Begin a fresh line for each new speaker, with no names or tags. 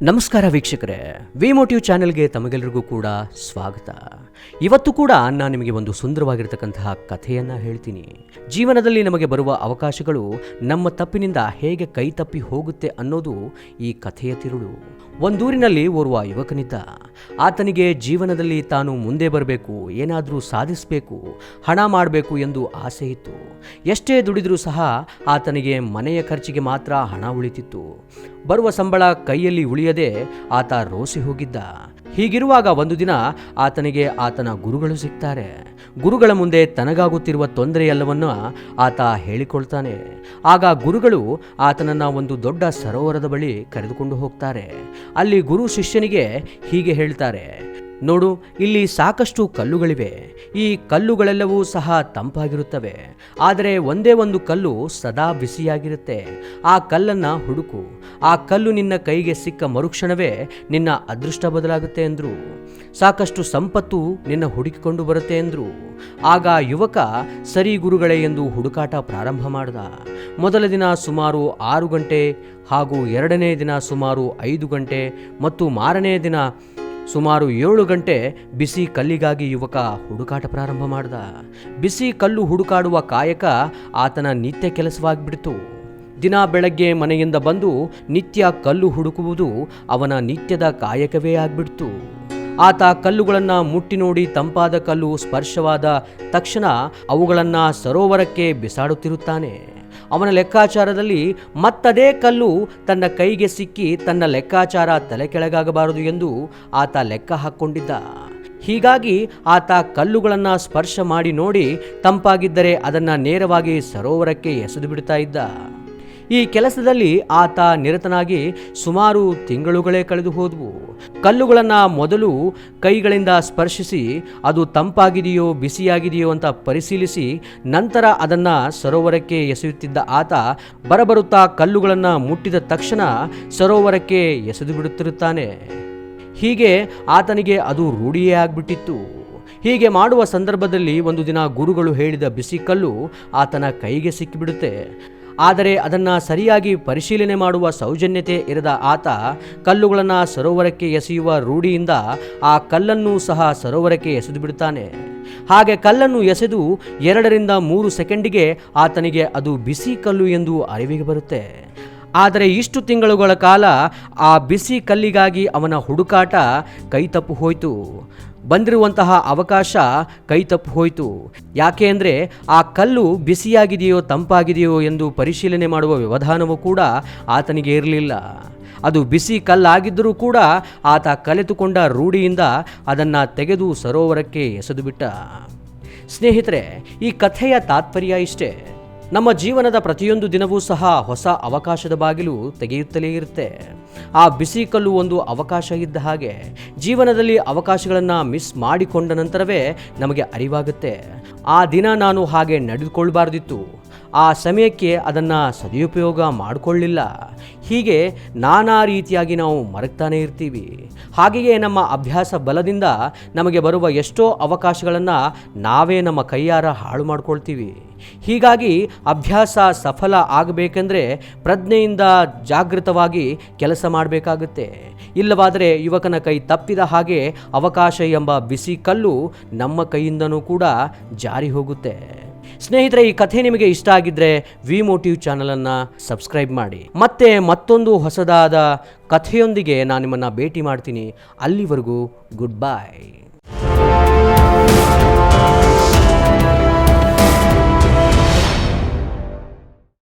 ನಮಸ್ಕಾರ ವೀಕ್ಷಕರೇ, V motive ಚಾನೆಲ್ಗೆ ತಮಗೆಲ್ಲರಿಗೂ ಕೂಡ ಸ್ವಾಗತ. ಇವತ್ತು ಕೂಡ ನಾನು ನಿಮಗೆ ಒಂದು ಸುಂದರವಾಗಿರತಕ್ಕಂತಹ ಕಥೆಯನ್ನು ಹೇಳ್ತೀನಿ. ಜೀವನದಲ್ಲಿ ನಮಗೆ ಬರುವ ಅವಕಾಶಗಳು ನಮ್ಮ ತಪ್ಪಿನಿಂದ ಹೇಗೆ ಕೈ ತಪ್ಪಿ ಹೋಗುತ್ತೆ ಅನ್ನೋದು ಈ ಕಥೆಯ ತಿರುಳು. ಒಂದೂರಿನಲ್ಲಿ ಓರ್ವ ಯುವಕನಿದ್ದ. ಆತನಿಗೆ ಜೀವನದಲ್ಲಿ ತಾನು ಮುಂದೆ ಬರಬೇಕು, ಏನಾದರೂ ಸಾಧಿಸಬೇಕು, ಹಣ ಮಾಡಬೇಕು ಎಂದು ಆಸೆ ಇತ್ತು. ಎಷ್ಟೇ ದುಡಿದರೂ ಸಹ ಆತನಿಗೆ ಮನೆಯ ಖರ್ಚಿಗೆ ಮಾತ್ರ ಹಣ ಉಳಿತಿತ್ತು. ಬರುವ ಸಂಬಳ ಕೈಯಲ್ಲಿ ಉಳಿಯದೆ ಆತ ರೋಸಿ ಹೋಗಿದ್ದ. ಹೀಗಿರುವಾಗ ಒಂದು ದಿನ ಆತನಿಗೆ ಆತನ ಗುರುಗಳು ಸಿಗ್ತಾರೆ. ಗುರುಗಳ ಮುಂದೆ ತನಗಾಗುತ್ತಿರುವ ತೊಂದರೆಯೆಲ್ಲವನ್ನ ಆತ ಹೇಳಿಕೊಳ್ತಾನೆ. ಆಗ ಗುರುಗಳು ಆತನನ್ನ ಒಂದು ದೊಡ್ಡ ಸರೋವರದ ಬಳಿ ಕರೆದುಕೊಂಡು ಹೋಗ್ತಾರೆ. ಅಲ್ಲಿ ಗುರು ಶಿಷ್ಯನಿಗೆ ಹೀಗೆ ಹೇಳ್ತಾರೆ, ನೋಡು, ಇಲ್ಲಿ ಸಾಕಷ್ಟು ಕಲ್ಲುಗಳಿವೆ. ಈ ಕಲ್ಲುಗಳೆಲ್ಲವೂ ಸಹ ತಂಪಾಗಿರುತ್ತವೆ. ಆದರೆ ಒಂದೇ ಒಂದು ಕಲ್ಲು ಸದಾ ಬಿಸಿಯಾಗಿರುತ್ತೆ. ಆ ಕಲ್ಲನ್ನು ಹುಡುಕು. ಆ ಕಲ್ಲು ನಿನ್ನ ಕೈಗೆ ಸಿಕ್ಕ ಮರುಕ್ಷಣವೇ ನಿನ್ನ ಅದೃಷ್ಟ ಬದಲಾಗುತ್ತೆ ಎಂದರು. ಸಾಕಷ್ಟು ಸಂಪತ್ತು ನಿನ್ನ ಹುಡುಕಿಕೊಂಡು ಬರುತ್ತೆ ಎಂದರು. ಆಗ ಯುವಕ ಸರಿ ಗುರುಗಳೇ ಎಂದು ಹುಡುಕಾಟ ಪ್ರಾರಂಭ ಮಾಡಿದ. ಮೊದಲ ದಿನ ಸುಮಾರು 6 ಗಂಟೆ ಹಾಗೂ ಎರಡನೇ ದಿನ ಸುಮಾರು 5 ಗಂಟೆ ಮತ್ತು ಮಾರನೇ ದಿನ ಸುಮಾರು 7 ಗಂಟೆ ಬಿಸಿ ಕಲ್ಲಿಗಾಗಿ ಯುವಕ ಹುಡುಕಾಟ ಪ್ರಾರಂಭ ಮಾಡಿದ. ಬಿಸಿ ಕಲ್ಲು ಹುಡುಕಾಡುವ ಕಾಯಕ ಆತನ ನಿತ್ಯ ಕೆಲಸವಾಗಿಬಿಡ್ತು. ದಿನ ಬೆಳಗ್ಗೆ ಮನೆಯಿಂದ ಬಂದು ನಿತ್ಯ ಕಲ್ಲು ಹುಡುಕುವುದು ಅವನ ನಿತ್ಯದ ಕಾಯಕವೇ ಆಗ್ಬಿಡ್ತು. ಆತ ಕಲ್ಲುಗಳನ್ನು ಮುಟ್ಟಿ ನೋಡಿ ತಂಪಾದ ಕಲ್ಲು ಸ್ಪರ್ಶವಾದ ತಕ್ಷಣ ಅವುಗಳನ್ನು ಸರೋವರಕ್ಕೆ ಬಿಸಾಡುತ್ತಿರುತ್ತಾನೆ. ಅವನ ಲೆಕ್ಕಾಚಾರದಲ್ಲಿ ಮತ್ತದೇ ಕಲ್ಲು ತನ್ನ ಕೈಗೆ ಸಿಕ್ಕಿ ತನ್ನ ಲೆಕ್ಕಾಚಾರ ತಲೆ ಕೆಳಗಾಗಬಾರದು ಎಂದು ಆತ ಲೆಕ್ಕ ಹಾಕ್ಕೊಂಡಿದ್ದ. ಹೀಗಾಗಿ ಆತ ಕಲ್ಲುಗಳನ್ನು ಸ್ಪರ್ಶ ಮಾಡಿ ನೋಡಿ ತಂಪಾಗಿದ್ದರೆ ಅದನ್ನು ನೇರವಾಗಿ ಸರೋವರಕ್ಕೆ ಎಸೆದು ಬಿಡ್ತಾ ಇದ್ದ. ಈ ಕೆಲಸದಲ್ಲಿ ಆತ ನಿರತನಾಗಿ ಸುಮಾರು ತಿಂಗಳುಗಳೇ ಕಳೆದು ಹೋದವು. ಕಲ್ಲುಗಳನ್ನು ಮೊದಲು ಕೈಗಳಿಂದ ಸ್ಪರ್ಶಿಸಿ ಅದು ತಂಪಾಗಿದೆಯೋ ಬಿಸಿಯಾಗಿದೆಯೋ ಅಂತ ಪರಿಶೀಲಿಸಿ ನಂತರ ಅದನ್ನು ಸರೋವರಕ್ಕೆ ಎಸೆಯುತ್ತಿದ್ದ ಆತ ಬರಬರುತ್ತಾ ಕಲ್ಲುಗಳನ್ನು ಮುಟ್ಟಿದ ತಕ್ಷಣ ಸರೋವರಕ್ಕೆ ಎಸೆದು ಬಿಡುತ್ತಿರುತ್ತಾನೆ. ಹೀಗೆ ಆತನಿಗೆ ಅದು ರೂಢಿಯೇ ಆಗ್ಬಿಟ್ಟಿತ್ತು. ಹೀಗೆ ಮಾಡುವ ಸಂದರ್ಭದಲ್ಲಿ ಒಂದು ದಿನ ಗುರುಗಳು ಹೇಳಿದ ಬಿಸಿ ಕಲ್ಲು ಆತನ ಕೈಗೆ ಸಿಕ್ಕಿಬಿಡುತ್ತೆ. ಆದರೆ ಅದನ್ನು ಸರಿಯಾಗಿ ಪರಿಶೀಲನೆ ಮಾಡುವ ಸೌಜನ್ಯತೆ ಇರದ ಆತ ಕಲ್ಲುಗಳನ್ನು ಸರೋವರಕ್ಕೆ ಎಸೆಯುವ ರೂಢಿಯಿಂದ ಆ ಕಲ್ಲನ್ನು ಸಹ ಸರೋವರಕ್ಕೆ ಎಸೆದು ಬಿಡುತ್ತಾನೆ. ಹಾಗೆ ಕಲ್ಲನ್ನು ಎಸೆದು 2 ರಿಂದ 3 ಸೆಕೆಂಡಿಗೆ ಆತನಿಗೆ ಅದು ಬಿಸಿ ಕಲ್ಲು ಎಂದು ಅರಿವಿಗೆ ಬರುತ್ತೆ. ಆದರೆ ಇಷ್ಟು ತಿಂಗಳುಗಳ ಕಾಲ ಆ ಬಿಸಿ ಕಲ್ಲಿಗಾಗಿ ಅವನ ಹುಡುಕಾಟ ಕೈತಪ್ಪು ಹೋಯಿತು. ಬಂದಿರುವಂತಹ ಅವಕಾಶ ಕೈತಪ್ಪು ಹೋಯಿತು. ಯಾಕೆ ಅಂದರೆ ಆ ಕಲ್ಲು ಬಿಸಿಯಾಗಿದೆಯೋ ತಂಪಾಗಿದೆಯೋ ಎಂದು ಪರಿಶೀಲನೆ ಮಾಡುವ ವ್ಯವಧಾನವೂ ಕೂಡ ಆತನಿಗೆ ಇರಲಿಲ್ಲ. ಅದು ಬಿಸಿ ಕಲ್ಲಾಗಿದ್ದರೂ ಕೂಡ ಆತ ಕಲಿತುಕೊಂಡ ರೂಢಿಯಿಂದ ಅದನ್ನು ತೆಗೆದು ಸರೋವರಕ್ಕೆ ಎಸೆದು ಬಿಟ್ಟ. ಸ್ನೇಹಿತರೆ, ಈ ಕಥೆಯ ತಾತ್ಪರ್ಯ ಇಷ್ಟೇ. ನಮ್ಮ ಜೀವನದ ಪ್ರತಿಯೊಂದು ದಿನವೂ ಸಹ ಹೊಸ ಅವಕಾಶದ ಬಾಗಿಲು ತೆಗೆಯುತ್ತಲೇ ಇರುತ್ತೆ. ಆ ಬಿಸಿ ಕಲ್ಲು ಒಂದು ಅವಕಾಶ ಇದ್ದ ಹಾಗೆ. ಜೀವನದಲ್ಲಿ ಅವಕಾಶಗಳನ್ನು ಮಿಸ್ ಮಾಡಿಕೊಂಡ ನಂತರವೇ ನಮಗೆ ಅರಿವಾಗುತ್ತೆ, ಆ ದಿನ ನಾನು ಹಾಗೆ ನಡೆದುಕೊಳ್ಬಾರ್ದಿತ್ತು, ಆ ಸಮಯಕ್ಕೆ ಅದನ್ನು ಸದುಪಯೋಗ ಮಾಡಿಕೊಳ್ಳಿಲ್ಲ. ಹೀಗೆ ನಾನಾ ರೀತಿಯಾಗಿ ನಾವು ಮರೆತಾನೇ ಇರ್ತೀವಿ. ಹಾಗೆಯೇ ನಮ್ಮ ಅಭ್ಯಾಸ ಬಲದಿಂದ ನಮಗೆ ಬರುವ ಎಷ್ಟೋ ಅವಕಾಶಗಳನ್ನು ನಾವೇ ನಮ್ಮ ಕೈಯಾರ ಹಾಳು ಮಾಡ್ಕೊಳ್ತೀವಿ. ಹೀಗಾಗಿ ಅಭ್ಯಾಸ ಸಫಲ ಆಗಬೇಕೆಂದರೆ ಪ್ರಜ್ಞೆಯಿಂದ ಜಾಗೃತವಾಗಿ ಕೆಲಸ ಮಾಡಬೇಕಾಗುತ್ತೆ. ಇಲ್ಲವಾದರೆ ಯುವಕನ ಕೈ ತಪ್ಪಿದ ಹಾಗೆ ಅವಕಾಶ ಎಂಬ ಬಿಸಿ ಕಲ್ಲು ನಮ್ಮ ಕೈಯಿಂದನೂ ಕೂಡ ಜಾರಿ ಹೋಗುತ್ತೆ. ಸ್ನೇಹಿತರೆ, ಈ ಕಥೆ ನಿಮಗೆ ಇಷ್ಟ ಆಗಿದ್ರೆ ವಿ ಮೋಟಿವ್ ಚಾನಲನ್ನು ಸಬ್ಸ್ಕ್ರೈಬ್ ಮಾಡಿ. ಮತ್ತೆ ಮತ್ತೊಂದು ಹೊಸದಾದ ಕಥೆಯೊಂದಿಗೆ ನಾನು ನಿಮ್ಮನ್ನು ಭೇಟಿ ಮಾಡ್ತೀನಿ. ಅಲ್ಲಿವರೆಗೂ ಗುಡ್ ಬೈ.